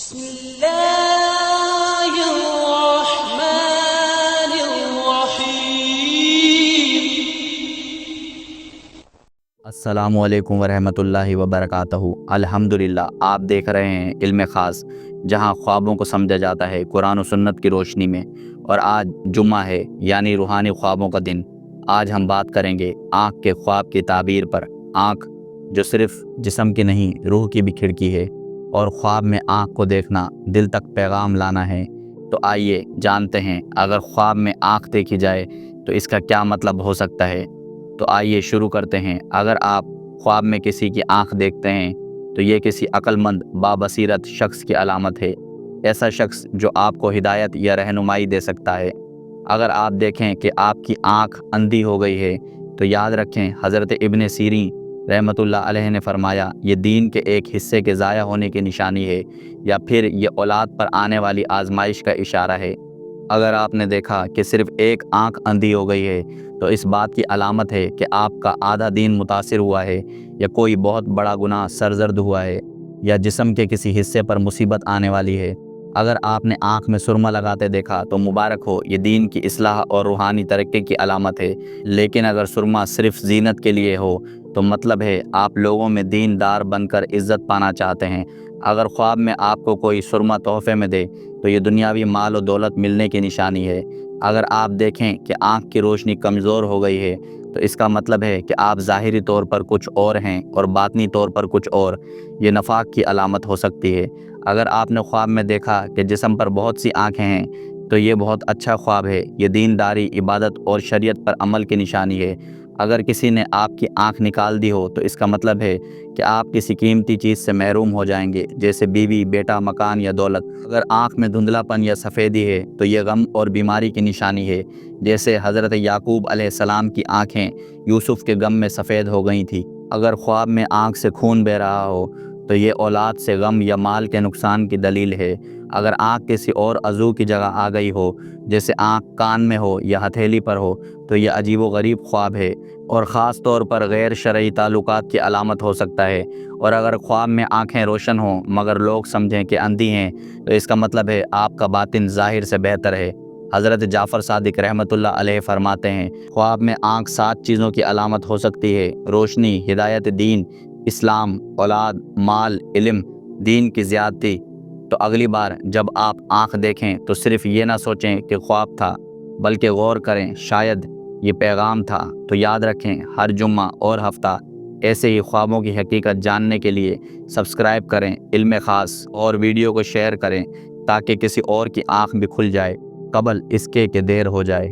بسم الله الرحمن الرحیم۔ السلام علیکم ورحمۃ اللہ وبرکاتہ۔ الحمدللہ، آپ دیکھ رہے ہیں علم خاص، جہاں خوابوں کو سمجھا جاتا ہے قرآن و سنت کی روشنی میں۔ اور آج جمعہ ہے، یعنی روحانی خوابوں کا دن۔ آج ہم بات کریں گے آنکھ کے خواب کی تعبیر پر۔ آنکھ جو صرف جسم کی نہیں، روح کی بھی کھڑکی ہے، اور خواب میں آنکھ کو دیکھنا دل تک پیغام لانا ہے۔ تو آئیے جانتے ہیں، اگر خواب میں آنکھ دیکھی جائے تو اس کا کیا مطلب ہو سکتا ہے۔ تو آئیے شروع کرتے ہیں۔ اگر آپ خواب میں کسی کی آنکھ دیکھتے ہیں تو یہ کسی عقل مند بابصیرت شخص کی علامت ہے، ایسا شخص جو آپ کو ہدایت یا رہنمائی دے سکتا ہے۔ اگر آپ دیکھیں کہ آپ کی آنکھ اندھی ہو گئی ہے تو یاد رکھیں، حضرت ابن سیرین رحمۃ اللہ علیہ نے فرمایا، یہ دین کے ایک حصے کے ضائع ہونے کی نشانی ہے، یا پھر یہ اولاد پر آنے والی آزمائش کا اشارہ ہے۔ اگر آپ نے دیکھا کہ صرف ایک آنکھ اندھی ہو گئی ہے تو اس بات کی علامت ہے کہ آپ کا آدھا دین متاثر ہوا ہے، یا کوئی بہت بڑا گناہ سرزد ہوا ہے، یا جسم کے کسی حصے پر مصیبت آنے والی ہے۔ اگر آپ نے آنکھ میں سرما لگاتے دیکھا تو مبارک ہو، یہ دین کی اصلاح اور روحانی ترقی کی علامت ہے۔ لیکن اگر سرما صرف زینت کے لیے ہو تو مطلب ہے آپ لوگوں میں دین دار بن کر عزت پانا چاہتے ہیں۔ اگر خواب میں آپ کو کوئی سرما تحفے میں دے تو یہ دنیاوی مال و دولت ملنے کی نشانی ہے۔ اگر آپ دیکھیں کہ آنکھ کی روشنی کمزور ہو گئی ہے تو اس کا مطلب ہے کہ آپ ظاہری طور پر کچھ اور ہیں اور باطنی طور پر کچھ اور، یہ نفاق کی علامت ہو سکتی ہے۔ اگر آپ نے خواب میں دیکھا کہ جسم پر بہت سی آنکھیں ہیں تو یہ بہت اچھا خواب ہے، یہ دینداری، عبادت اور شریعت پر عمل کی نشانی ہے۔ اگر کسی نے آپ کی آنکھ نکال دی ہو تو اس کا مطلب ہے کہ آپ کسی قیمتی چیز سے محروم ہو جائیں گے، جیسے بیوی، بیٹا، مکان یا دولت۔ اگر آنکھ میں دھندلا پن یا سفیدی ہے تو یہ غم اور بیماری کی نشانی ہے، جیسے حضرت یعقوب علیہ السلام کی آنکھیں یوسف کے غم میں سفید ہو گئی تھیں۔ اگر خواب میں آنکھ سے خون بہہ رہا ہو تو یہ اولاد سے غم یا مال کے نقصان کی دلیل ہے۔ اگر آنکھ کسی اور عضو کی جگہ آ گئی ہو، جیسے آنکھ کان میں ہو یا ہتھیلی پر ہو، تو یہ عجیب و غریب خواب ہے اور خاص طور پر غیر شرعی تعلقات کی علامت ہو سکتا ہے۔ اور اگر خواب میں آنکھیں روشن ہوں مگر لوگ سمجھیں کہ اندھی ہیں تو اس کا مطلب ہے آپ کا باطن ظاہر سے بہتر ہے۔ حضرت جعفر صادق رحمۃ اللہ علیہ فرماتے ہیں، خواب میں آنکھ 7 چیزوں کی علامت ہو سکتی ہے: روشنی، ہدایت دین، اسلام، اولاد، مال، علم، دین کی زیادتی۔ تو اگلی بار جب آپ آنکھ دیکھیں تو صرف یہ نہ سوچیں کہ خواب تھا، بلکہ غور کریں، شاید یہ پیغام تھا۔ تو یاد رکھیں، ہر جمعہ اور ہفتہ ایسے ہی خوابوں کی حقیقت جاننے کے لیے سبسکرائب کریں علم خاص، اور ویڈیو کو شیئر کریں تاکہ کسی اور کی آنکھ بھی کھل جائے قبل اس کے کہ دیر ہو جائے۔